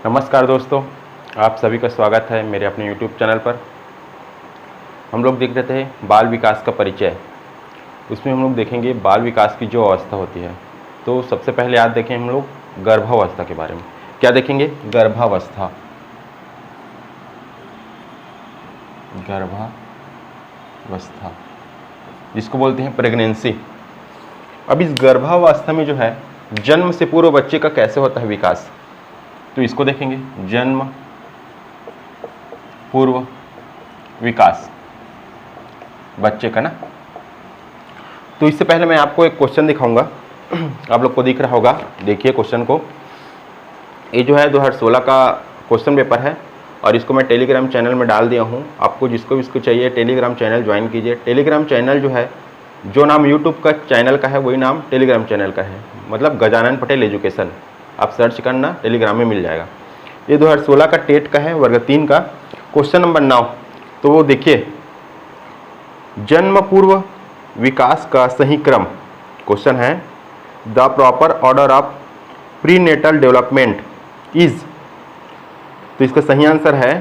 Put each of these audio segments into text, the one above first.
नमस्कार दोस्तों, आप सभी का स्वागत है मेरे अपने YouTube चैनल पर। हम लोग देख रहे थे बाल विकास का परिचय। उसमें हम लोग देखेंगे बाल विकास की जो अवस्था होती है। तो सबसे पहले आज देखें हम लोग गर्भावस्था के बारे में। क्या देखेंगे? गर्भावस्था। गर्भावस्था जिसको बोलते हैं प्रेगनेंसी। अब इस गर्भावस्था में जो है जन्म से पूर्व बच्चे का कैसे होता है विकास, तो इसको देखेंगे। जन्म पूर्व विकास बच्चे का ना। तो इससे पहले मैं आपको एक क्वेश्चन दिखाऊंगा। आप लोग को दिख रहा होगा, देखिए क्वेश्चन को। ये जो है 2016 का क्वेश्चन पेपर है और इसको मैं टेलीग्राम चैनल में डाल दिया हूँ। आपको जिसको भी इसको चाहिए टेलीग्राम चैनल ज्वाइन कीजिए। टेलीग्राम चैनल जो है, जो नाम यूट्यूब का चैनल का है वही नाम टेलीग्राम चैनल का है, मतलब गजानन पटेल एजुकेशन। आप सर्च करना, टेलीग्राम में मिल जाएगा। ये 2016 का टेट का है, वर्ग 3 का, क्वेश्चन नंबर 9। तो वो देखिए, जन्म पूर्व विकास का सही क्रम। क्वेश्चन है the proper order of prenatal development is. तो इसका सही आंसर है,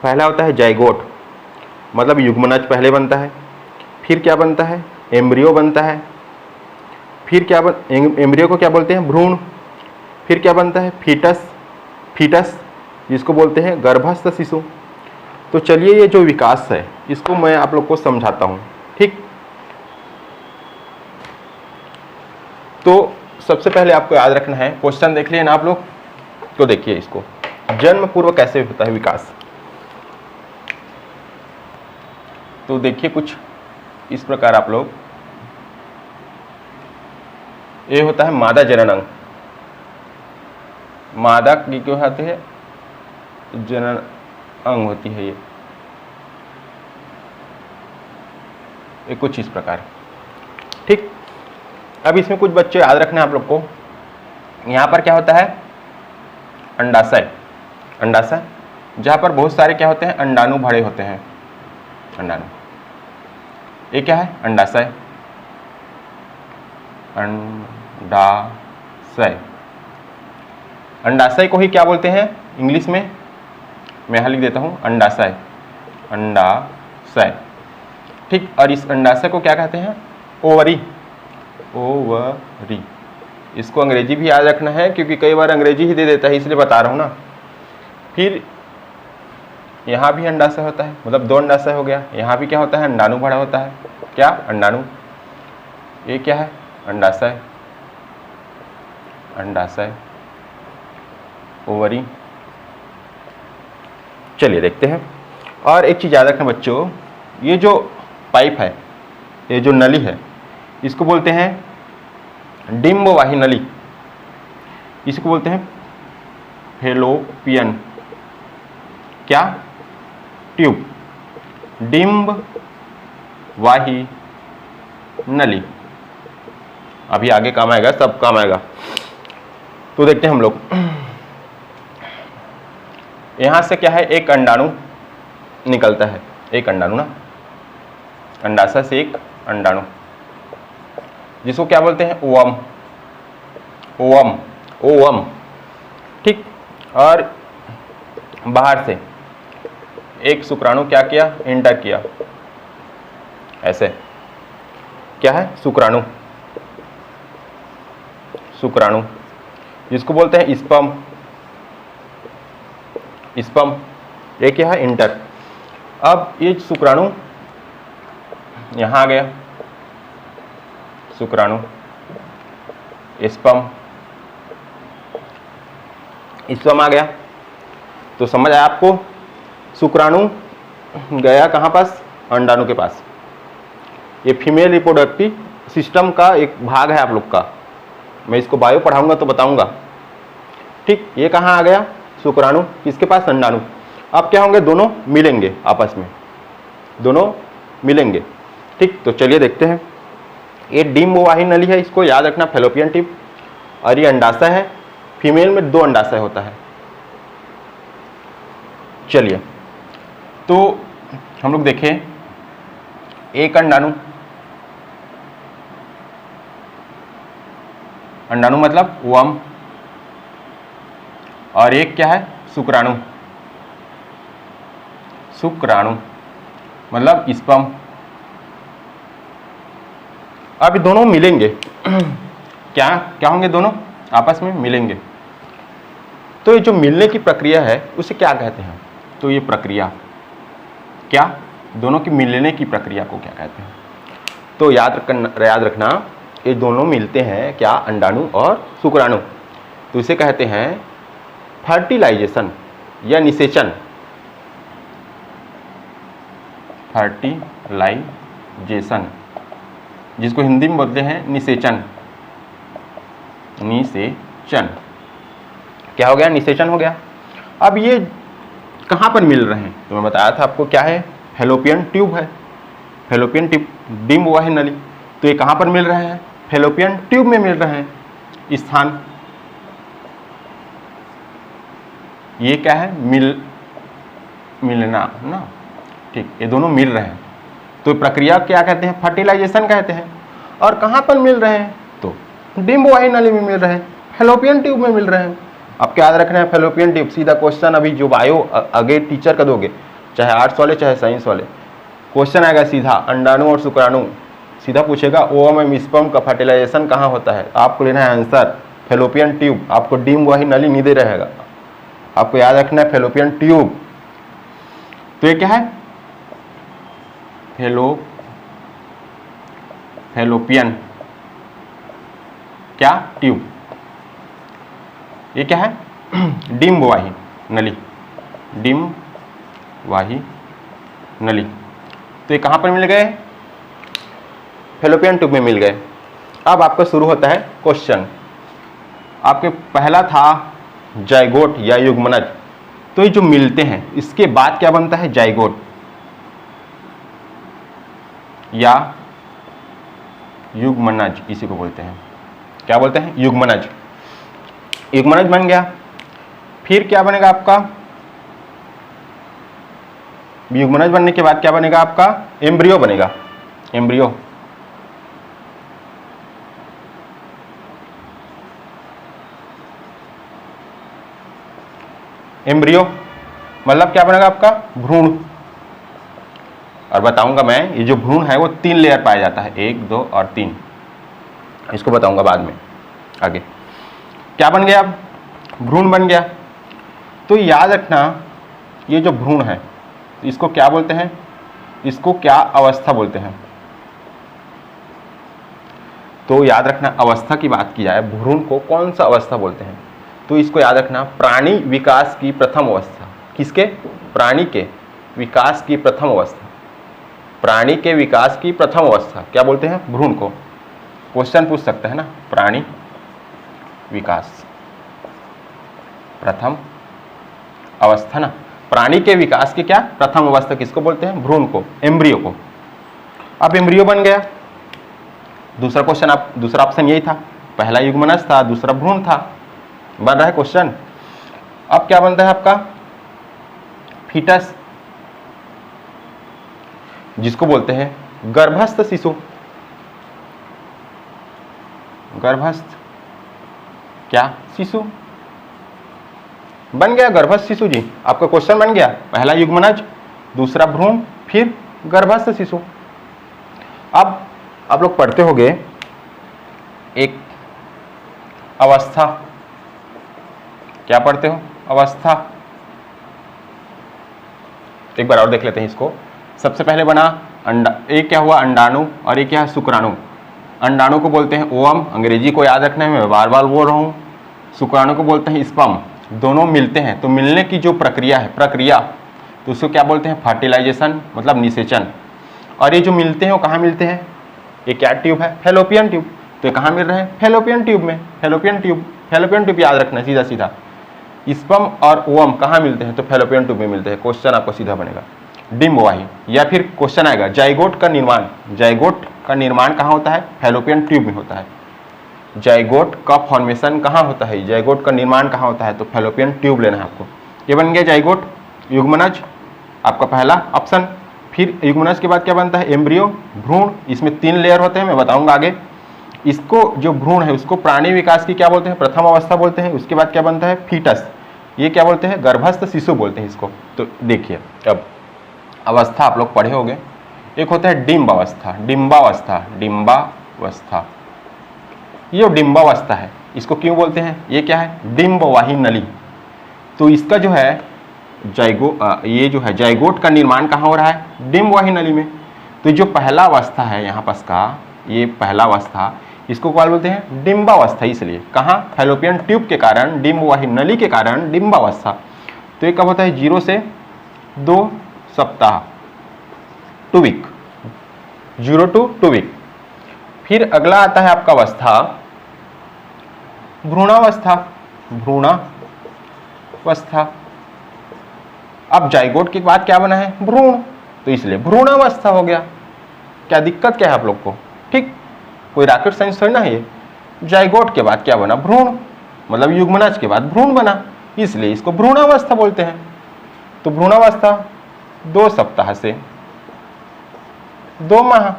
पहला होता है जाइगोट, मतलब युग्मनज पहले बनता है। फिर क्या बनता है? एम्ब्रियो बनता है। फिर क्या एम्ब्रियो को क्या बोलते हैं? भ्रूण। फिर क्या बनता है? फीटस जिसको बोलते हैं गर्भस्थ शिशु। तो चलिए, ये जो विकास है इसको मैं आप लोग को समझाता हूँ, ठीक। तो सबसे पहले आपको याद रखना है, क्वेश्चन देख लिए ना आप लोग, तो देखिए इसको, जन्म पूर्व कैसे होता है विकास। तो देखिए कुछ इस प्रकार आप लोग, ये होता है मादा जनन अंग। मादा की क्यों होती है? जनन अंग होती है ये कुछ इस प्रकार, ठीक। अब इसमें कुछ बच्चे याद रखना है आप लोग को। यहाँ पर क्या होता है? अंडाशय। अंडाशय जहाँ पर बहुत सारे क्या होते हैं? अंडाणु भरे होते हैं। अंडाणु, ये क्या है? अंडाशय। अंडाशय, अंडाशय को ही क्या बोलते हैं इंग्लिश में? मैं यहाँ लिख देता हूँ, अंडाशय। अंडाशय, ठीक। और इस अंडाशय को क्या कहते हैं? ओवरी। ओवरी। इसको अंग्रेजी भी याद रखना है क्योंकि कई बार अंग्रेजी ही दे देता है, इसलिए बता रहा हूँ ना। फिर यहाँ भी अंडाशय होता है, मतलब 2 अंडाशय हो गया। यहाँ भी क्या होता है? अंडाणु भरा होता है। क्या? अंडाणु। ये क्या है? अंडाशय। अंडाशय, ओवरी। चलिए देखते हैं। और एक चीज़ याद रखना बच्चों, ये जो पाइप है, ये जो नली है, इसको बोलते हैं डिम्बवाही नली। इसको बोलते हैं फेलोपियन क्या? ट्यूब। डिम्बवाही नली। अभी आगे काम आएगा, सब काम आएगा। तो देखते हैं हम लोग, यहां से क्या है? एक अंडाणु निकलता है, एक अंडाणु ना, अंडाशय से एक अंडाणु, जिसको क्या बोलते हैं? ओवम। ओवम, ओवम, ठीक। और बाहर से एक शुक्राणु क्या किया? एंटर किया, ऐसे। क्या है? शुक्राणु। शुक्राणु जिसको बोलते हैं स्पर्म। स्पर्म, ये क्या है? इंटर। अब ये शुक्राणु यहां आ गया, शुक्राणु, स्पर्म, स्पर्म आ गया। तो समझ आया आपको? शुक्राणु गया कहां पास? अंडाणु के पास। ये फीमेल रिप्रोडक्टिव सिस्टम का एक भाग है आप लोग का। मैं इसको बायो पढ़ाऊंगा तो बताऊंगा, ठीक। ये कहां आ गया? शुक्राणु, किसके पास? अंडाणु। अब क्या होंगे? दोनों मिलेंगे आपस में, दोनों मिलेंगे, ठीक। तो चलिए देखते हैं। ये डिम्बवाही नली है, इसको याद रखना, फेलोपियन ट्यूब। और ये अंडाशय है, फीमेल में 2 अंडाशय होता है। चलिए, तो हम लोग देखें, एक अंडाणु, अंडाणु मतलब ओवम, और एक क्या है, शुक्राणु। शुक्राणु मतलब स्पर्म। अब दोनों मिलेंगे क्या क्या होंगे, दोनों आपस में मिलेंगे। तो ये जो मिलने की प्रक्रिया है उसे क्या कहते हैं, तो ये प्रक्रिया क्या, दोनों की मिलने की प्रक्रिया को क्या कहते हैं। तो याद रखना ये दोनों मिलते हैं क्या, अंडाणु और शुक्राणु, तो इसे कहते हैं फर्टिलाइजेशन या निषेचन। फर्टिलाइजेशन जिसको हिंदी में बोलते हैं निषेचन। निषेचन क्या हो गया, निषेचन हो गया। अब ये कहाँ पर मिल रहे हैं, तो मैं बताया था आपको क्या है, फैलोपियन ट्यूब है। फैलोपियन ट्यूब डिम्ब वाही नली, तो ये कहाँ पर मिल रहे हैं, फैलोपियन ट्यूब में मिल रहे हैं। स्थान ये क्या है, मिलना ना, ठीक, ये दोनों मिल रहे हैं तो प्रक्रिया क्या कहते हैं, फर्टिलाइजेशन कहते हैं। और कहाँ पर मिल रहे हैं, तो डिम्ब वाही नली में मिल रहे हैं, फैलोपियन ट्यूब में मिल रहे हैं। आपको याद रखना है फैलोपियन ट्यूब, सीधा क्वेश्चन अभी जो बायो आगे टीचर का दोगे, चाहे आर्ट्स वाले चाहे साइंस वाले, क्वेश्चन आएगा सीधा अंडाणु और शुक्राणु, सीधा पूछेगा ओवम एवं स्पर्म का फर्टिलाइजेशन कहाँ होता है, आपको लेना है आंसर फैलोपियन ट्यूब। आपको डिम्ब वाही नली नहीं दे रहेगा, आपको याद रखना है फैलोपियन ट्यूब। तो ये क्या है, फैलोपियन क्या ट्यूब, ये क्या है, डिम्ब वाही नली, डिम्ब वाही नली। तो ये कहाँ पर मिल गए, फैलोपियन ट्यूब में मिल गए। अब आपका शुरू होता है क्वेश्चन। आपके पहला था जाइगोट या युग्मनज, तो ये जो मिलते हैं इसके बाद क्या बनता है, जाइगोट या युग्मनज, इसी को बोलते हैं, क्या बोलते हैं, युग्मनज। युग्मनज बन गया, फिर क्या बनेगा आपका, युग्मनज बनने के बाद क्या बनेगा आपका, एम्ब्रियो बनेगा। एम्ब्रियो एम्ब्रियो मतलब क्या बनेगा आपका, भ्रूण। और बताऊंगा मैं, ये जो भ्रूण है वो 3 लेयर पाया जाता है, 1, 2 और 3, इसको बताऊंगा बाद में आगे। क्या बन गया, अब भ्रूण बन गया। तो याद रखना ये जो भ्रूण है इसको क्या बोलते हैं, इसको क्या अवस्था बोलते हैं। तो याद रखना अवस्था की बात की जाए, भ्रूण को कौन सा अवस्था बोलते हैं, तो इसको याद रखना प्राणी विकास की प्रथम अवस्था। किसके, प्राणी के विकास की प्रथम अवस्था, प्राणी के विकास की प्रथम अवस्था क्या बोलते हैं, भ्रूण को। क्वेश्चन पूछ सकते हैं ना, प्राणी विकास प्रथम अवस्था ना, प्राणी के विकास की क्या प्रथम अवस्था किसको बोलते हैं, भ्रूण को, एम्ब्रियो को। अब एम्ब्रियो बन गया। दूसरा क्वेश्चन, आप दूसरा ऑप्शन यही था, पहला युग्मनज था, दूसरा भ्रूण था, बन रहा है क्वेश्चन। अब क्या बनता है आपका, फीटस, जिसको बोलते हैं गर्भस्थ शिशु। गर्भस्थ क्या शिशु बन गया, गर्भस्थ शिशु जी, आपका क्वेश्चन बन गया। पहला युग्मनज, दूसरा भ्रूण, फिर गर्भस्थ शिशु। अब आप लोग पढ़ते होंगे एक अवस्था, क्या पढ़ते हो, अवस्था। एक बार और देख लेते हैं इसको। सबसे पहले बना अंडा, एक क्या हुआ अंडाणु और एक क्या है शुक्राणु। अंडाणु को बोलते हैं ओवम, अंग्रेजी को याद रखना है, मैं बार बार बोल रहा हूँ। शुक्राणु को बोलते हैं स्पर्म। दोनों मिलते हैं तो मिलने की जो प्रक्रिया है, प्रक्रिया, तो उसको क्या बोलते हैं, फर्टिलाइजेशन मतलब निषेचन। और ये जो मिलते हैं वो कहाँ मिलते हैं, ये क्या ट्यूब है, फैलोपियन ट्यूब। तो ये कहाँ मिल रहे हैं, फैलोपियन ट्यूब में। फैलोपियन ट्यूब याद रखना है, सीधा सीधा। स्पर्म और ओवम कहाँ मिलते हैं, तो फैलोपियन ट्यूब में मिलते हैं। क्वेश्चन आपको सीधा बनेगा डिम्ब वाही। या फिर क्वेश्चन आएगा जाइगोट का निर्माण, जाइगोट का निर्माण कहाँ होता है, फैलोपियन ट्यूब में होता है। जाइगोट का फॉर्मेशन कहाँ होता है, जाइगोट का निर्माण कहाँ होता है, तो फैलोपियन ट्यूब लेना है आपको। ये बन गया जाइगोट। युग्मनज आपका पहला ऑप्शन। फिर युग्मनज के बाद क्या बनता है, एम्ब्रियो, भ्रूण। इसमें 3 लेयर होते हैं, मैं बताऊंगा आगे। इसको जो भ्रूण है उसको प्राणी विकास की क्या बोलते हैं, प्रथम अवस्था बोलते हैं। उसके बाद क्या बनता है, फीटस। ये क्या बोलते हैं, गर्भस्थ शिशु बोलते हैं इसको। तो देखिए अब अवस्था आप लोग पढ़े होंगे, एक होता है डिम्ब अवस्था, डिम्बावस्था, डिम्बावस्था। ये डिम्बावस्था है, इसको क्यों बोलते हैं, ये क्या है, डिम्बवाही नली। तो इसका जो है ये जो है जाइगोट का निर्माण कहाँ हो रहा है, डिम्बवाही नली में। तो जो पहला अवस्था है यहाँ पास का, ये पहला अवस्था, इसको क्या बोलते हैं, डिम्बावस्था। इसलिए कहाँ, फैलोपियन ट्यूब के कारण, डिम्बवाही नली के कारण डिम्बावस्था। तो ये कब होता है, 0 से 2 सप्ताह, 2 वीक, 0 to 2 वीक। फिर अगला आता है आपका अवस्था भ्रूणावस्था, भ्रूणावस्था। अब जाइगोट के बाद क्या बना है, भ्रूण, तो इसलिए भ्रूणावस्था हो गया। क्या दिक्कत क्या है आप लोग को, ठीक, कोई रॉकेट साइंस थोड़ी ना है ये। जाइगोट के बाद क्या बना, भ्रूण, मतलब युग्मनज के बाद भ्रूण बना, इसलिए इसको भ्रूणावस्था बोलते हैं। तो भ्रूणावस्था 2 सप्ताह से 2 माह।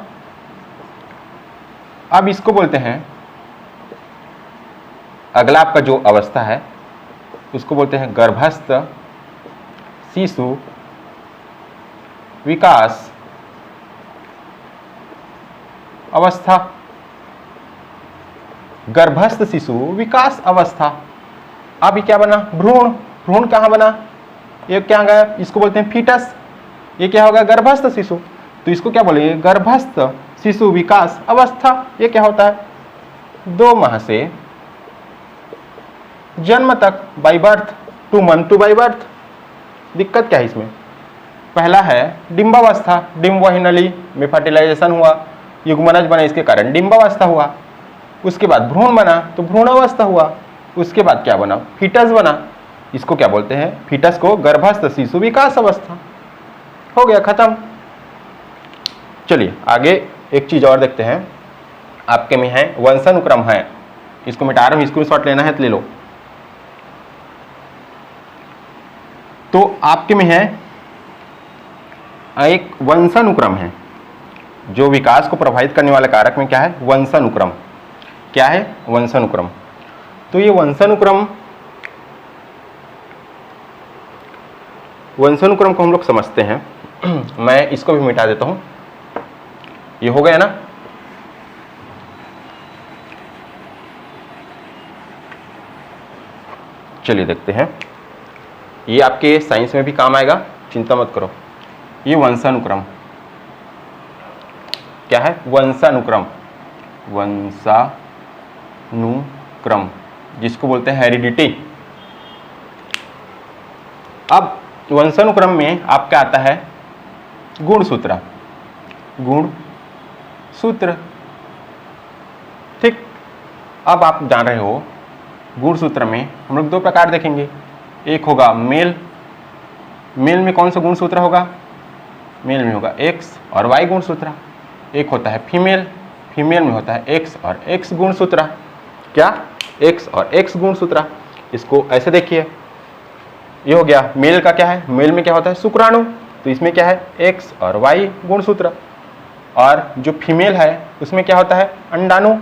अब इसको बोलते हैं, अगला आपका जो अवस्था है उसको बोलते हैं गर्भस्थ शिशु विकास अवस्था। गर्भस्थ शिशु विकास अवस्था। अब ये क्या बना, भ्रूण, भ्रूण कहाँ बना, ये क्या गया, इसको बोलते हैं फीटस। ये क्या होगा, गर्भस्थ शिशु। तो इसको क्या बोलेंगे, गर्भस्थ शिशु विकास अवस्था। ये क्या होता है, 2 माह से जन्म तक, by birth, 2 month two by birth. दिक्कत क्या है इसमें, पहला है डिम्बावस्था, डिम्बवाही नली में फर्टिलाइजेशन हुआ, युग्मनज बना, इसके कारण डिम्बावस्था हुआ। उसके बाद भ्रूण बना तो भ्रूणावस्था हुआ। उसके बाद क्या बना, फीटस बना, इसको क्या बोलते हैं, फीटस को गर्भस्थ शिशु विकास अवस्था। हो गया, खत्म। चलिए आगे एक चीज और देखते हैं, आपके में है वंशानुक्रम है, इसको मिटा रहा हूं, स्क्रीनशॉट लेना है तो ले लो। तो आपके में है एक वंशानुक्रम है, जो विकास को प्रभावित करने वाले कारक में क्या है, वंशानुक्रम। क्या है, वंशानुक्रम। तो ये वंशानुक्रम को हम लोग समझते हैं। मैं इसको भी मिटा देता हूं, ये हो गया ना। चलिए देखते हैं, ये आपके साइंस में भी काम आएगा, चिंता मत करो। ये वंशानुक्रम क्या है, वंशानुक्रम, वंशानुक्रम जिसको बोलते हैं हेरिडिटी। अब वंशानुक्रम में आपका आता है गुणसूत्र, गुणसूत्र, ठीक। अब आप जान रहे हो गुणसूत्र में हम लोग 2 प्रकार देखेंगे, एक होगा मेल, मेल में कौन सा गुणसूत्र होगा, मेल में होगा एक्स और वाई गुणसूत्र। एक होता है फीमेल, फीमेल में होता है एक्स और एक्स गुणसूत्र। क्या, एक्स और एक्स गुणसूत्र। इसको ऐसे देखिए, ये हो गया मेल का। क्या है, मेल में क्या होता है, शुक्राणु, तो इसमें क्या है, एक्स और वाई गुणसूत्र। और जो फीमेल है उसमें क्या होता है, अंडाणु,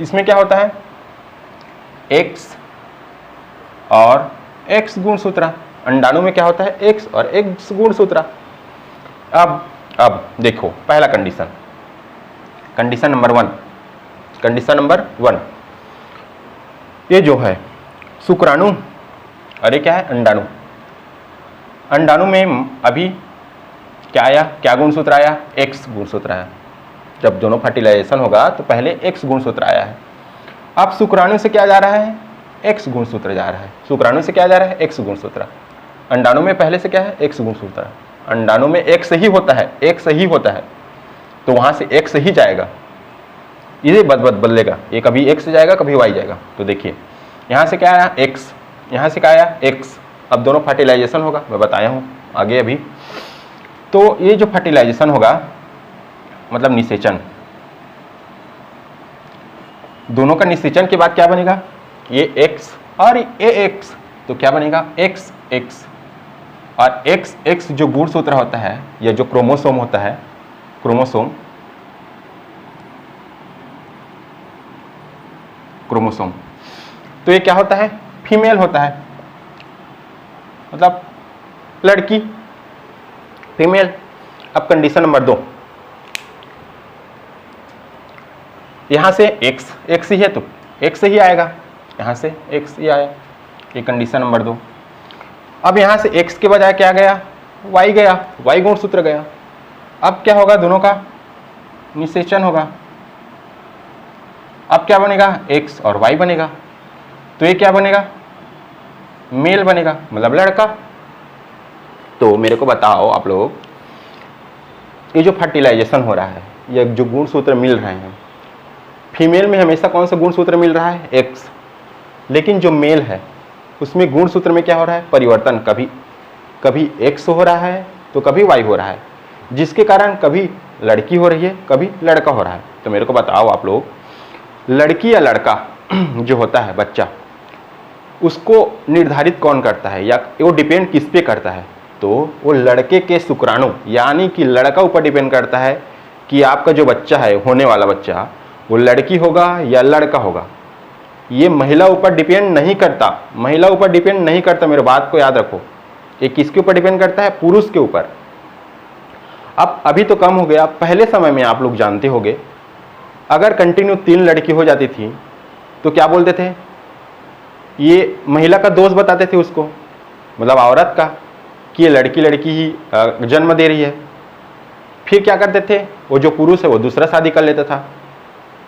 इसमें क्या होता है, एक्स और एक्स गुणसूत्र। अंडाणु में क्या होता है, एक्स और एक्स गुणसूत्र। अब देखो पहला condition, condition number 1, condition number 1, ये जो है शुक्राणु और ये क्या है, अंडाणु। अंडाणु में अभी क्या आया, क्या गुणसूत्र आया, एक्स गुणसूत्र आया। जब दोनों फर्टिलाइजेशन होगा तो पहले एक्स गुणसूत्र आया है। अब शुक्राणु से क्या जा रहा है, एक्स गुणसूत्र जा रहा है। शुक्राणु से क्या जा रहा है, एक्स गुणसूत्र। अंडाणु में पहले से क्या है, एक्स गुणसूत्र। अंडाणु में एक्स ही होता है, एक्स ही होता है, तो वहां से एक्स ही जाएगा, ये बदलेगा, ये कभी एक्स जाएगा कभी वाई जाएगा। तो देखिए यहाँ से क्या आया, एक्स, यहाँ से क्या आया, एक्स। अब दोनों फर्टिलाइजेशन होगा, मैं बताया हूँ आगे अभी। तो ये जो फर्टिलाइजेशन होगा मतलब निषेचन, दोनों का निषेचन के बाद क्या बनेगा, ये एक्स और ये एक्स, तो क्या बनेगा, एक्स एक्स। और एक्स एक्स जो गुणसूत्र होता है या जो क्रोमोसोम होता है, क्रोमोसोम, क्रोमोसोम, तो ये क्या होता है, फीमेल होता है। मतलब लड़की, फीमेल। अब कंडीशन नंबर 2, यहां से x ही है तो x ही आएगा, यहां से x ही आया, ये कंडीशन नंबर 2। अब यहां से x के बजाय क्या गया, y गया, y गुणसूत्र गया। अब क्या होगा, दोनों का निषेचन होगा। अब क्या बनेगा, x और y बनेगा, तो ये क्या बनेगा, मेल बनेगा, मतलब लड़का। तो मेरे को बताओ आप लोग, ये जो फर्टिलाइजेशन हो रहा है या जो गुणसूत्र मिल रहे हैं, फीमेल में हमेशा कौन सा गुणसूत्र मिल रहा है, x, लेकिन जो मेल है उसमें गुणसूत्र में क्या हो रहा है, परिवर्तन, कभी x हो रहा है तो कभी y हो रहा है, जिसके कारण कभी लड़की हो रही है कभी लड़का हो रहा है। तो मेरे को बताओ आप लोग, लड़की या लड़का जो होता है बच्चा, उसको निर्धारित कौन करता है या वो डिपेंड किस पे करता है, तो वो लड़के के शुक्राणु यानी कि लड़का ऊपर डिपेंड करता है कि आपका जो बच्चा है, होने वाला बच्चा, वो लड़की होगा या लड़का होगा। ये महिला ऊपर डिपेंड नहीं करता, महिला ऊपर डिपेंड नहीं करता, मेरे बात को याद रखो। ये किसके ऊपर डिपेंड करता है, पुरुष के ऊपर। अब अभी तो कम हो गया, पहले समय में आप लोग जानते होंगे, अगर कंटिन्यू 3 लड़की हो जाती थी तो क्या बोलते थे, ये महिला का दोष बताते थे उसको, मतलब औरत का, कि ये लड़की ही जन्म दे रही है। फिर क्या करते थे, वो जो पुरुष है वो दूसरा शादी कर लेता था।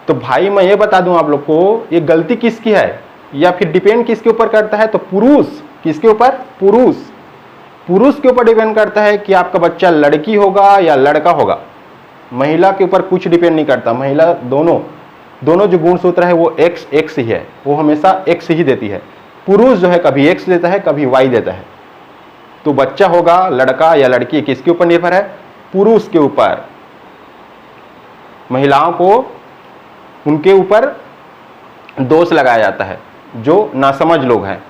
तो भाई मैं ये बता दूं आप लोग को, ये गलती किसकी है या फिर डिपेंड किसके ऊपर करता है, तो पुरुष, किसके ऊपर, पुरुष के ऊपर डिपेंड करता है कि आपका बच्चा लड़की होगा या लड़का होगा। महिला के ऊपर कुछ डिपेंड नहीं करता, महिला दोनों जो गुणसूत्र है वो x ही है, वो हमेशा x ही देती है। पुरुष जो है कभी x देता है कभी y देता है। तो बच्चा होगा लड़का या लड़की किसके ऊपर निर्भर है, पुरुष के ऊपर। महिलाओं को उनके ऊपर दोष लगाया जाता है, जो नासमझ लोग हैं।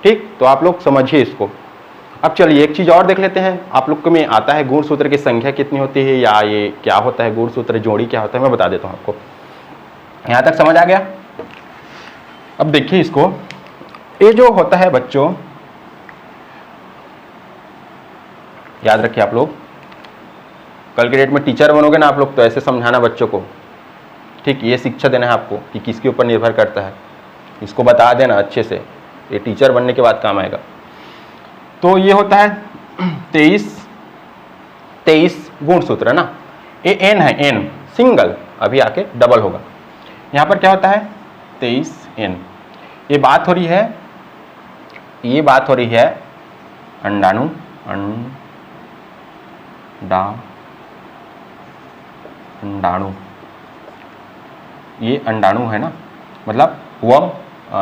ठीक, तो आप लोग समझिए इसको। अब चलिए एक चीज और देख लेते हैं, आप लोग को में आता है गुणसूत्र की संख्या कितनी होती है या ये क्या होता है, गुणसूत्र जोड़ी क्या होता है, मैं बता देता हूं आपको। यहां तक समझ आ गया। अब देखिए इसको, ये जो होता है बच्चों, याद रखिए आप लोग, कल के डेट में टीचर बनोगे ना आप लोग, तो ऐसे समझाना बच्चों को। ठीक, ये शिक्षा देना है आपको कि किसके ऊपर निर्भर करता है, इसको बता देना अच्छे से, ये टीचर बनने के बाद काम आएगा। तो ये होता है 23 गुणसूत्र ना, ये n है, n सिंगल, अभी आके डबल होगा। यहाँ पर क्या होता है 23n। ये बात हो रही है अंडाणु, अंडाणु, ये अंडाणु है ना, मतलब ओवम,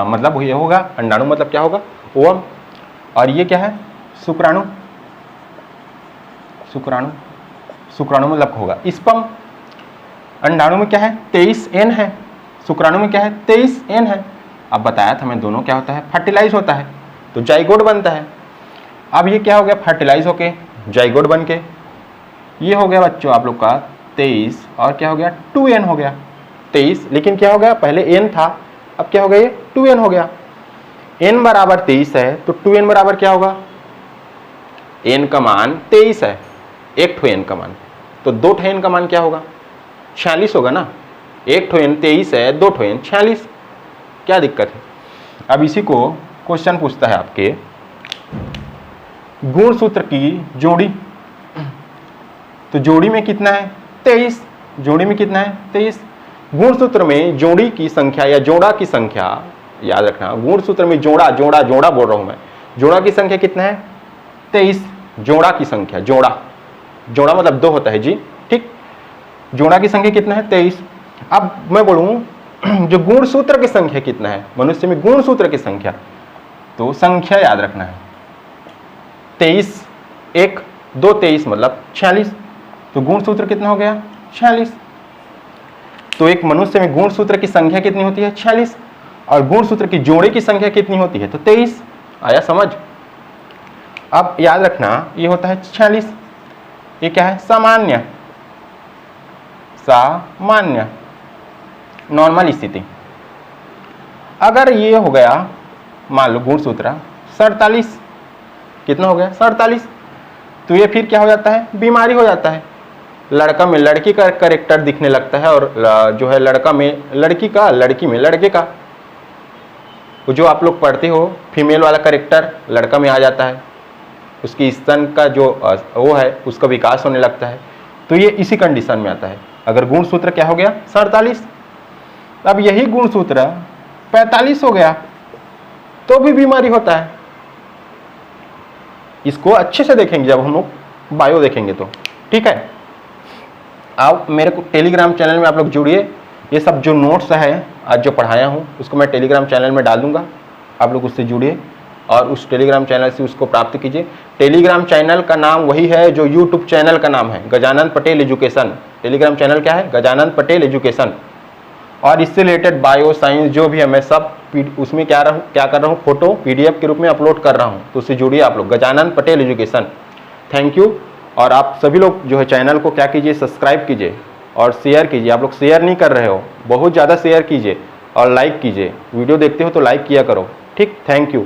मतलब ये होगा अंडाणु, मतलब क्या होगा, ओवम। और ये क्या है, शुक्राणु, शुक्राणु मतलब होगा स्पर्म। अंडाणु में क्या है 23n है, शुक्राणु में क्या है 23n है। अब बताया था मैं, दोनों क्या होता है, फर्टिलाइज होता है तो जाइगोट बनता है। अब ये क्या हो गया, फर्टिलाइज होके जाइगोट बन के ये हो गया बच्चों आप लोग का 23, और क्या हो गया 2n हो गया 23, लेकिन क्या हो गया, पहले n था, अब क्या हो गया, ये 2n हो गया। n बराबर 23 है तो 2n बराबर क्या होगा, n का मान 23 है, एक ठो n का मान, तो दो ठो n का मान क्या होगा, 46 होगा ना। एक ठो n 23 है, दो ठो n 46, क्या दिक्कत है। अब इसी को क्वेश्चन पूछता है आपके, गुणसूत्र की जोड़ी, तो जोड़ी में कितना है 23, जोड़ी में कितना है 23। गुणसूत्र में जोड़ी की संख्या या जोड़ा की संख्या, याद रखना गुणसूत्र में जोड़ा बोल रहा हूं मैं, जोड़ा की संख्या कितना है 23, जोड़ा की संख्या, जोड़ा मतलब 2 होता है जी, ठीक, जोड़ा की संख्या कितना है 23। अब मैं बोलूं जो गुणसूत्र की संख्या कितना है, मनुष्य में गुणसूत्र की संख्या, तो संख्या याद रखना है 23, 1 2 23 मतलब 46, तो गुणसूत्र कितना हो गया 46। तो एक मनुष्य में गुणसूत्र की संख्या कितनी होती है 46, और गुणसूत्र की जोड़ी की संख्या कितनी होती है तो 23। आया समझ। अब याद रखना ये होता है 46, ये क्या है सामान्य, नॉर्मल स्थिति। अगर ये हो गया मान लो गुणसूत्र 47, कितना हो गया 47। तो ये फिर क्या हो जाता है, बीमारी हो जाता है। लड़का में लड़की का करेक्टर दिखने लगता है और जो है लड़का में लड़की का, लड़की में लड़के का। वो जो आप लोग पढ़ते हो फीमेल वाला करेक्टर लड़का में आ जाता है, उसकी स्तन का जो वो है उसका विकास होने लगता है। तो ये इसी कंडीशन में आता है। अगर गुणसूत्र क्या हो गया 47, अब यही गुणसूत्र 45 हो गया तो भी बीमारी होता है। इसको अच्छे से देखेंगे जब हम लोग बायो देखेंगे तो, ठीक है। आप मेरे को टेलीग्राम चैनल में आप लोग जुड़िए। ये सब जो नोट्स है आज जो पढ़ाया हूँ उसको मैं टेलीग्राम चैनल में डाल दूंगा, आप लोग उससे जुड़िए और उस टेलीग्राम चैनल से उसको प्राप्त कीजिए। टेलीग्राम चैनल का नाम वही है जो यूट्यूब चैनल का नाम है, Gajanan Patel education. Telegram channel क्या है, गजानन पटेल एजुकेशन। और इससे रिलेटेड बायो साइंस जो भी है मैं सब उसमें क्या कर रहा हूँ, फोटो PDF के रूप में अपलोड कर रहा हूँ। तो उससे जुड़िए आप लोग, Gajanan Patel education. Thank you. और आप सभी लोग जो है चैनल को क्या कीजिए, सब्सक्राइब कीजिए और शेयर कीजिए। आप लोग शेयर नहीं कर रहे हो, बहुत ज़्यादा शेयर कीजिए और लाइक कीजिए। वीडियो देखते हो तो लाइक किया करो, ठीक। Thank you.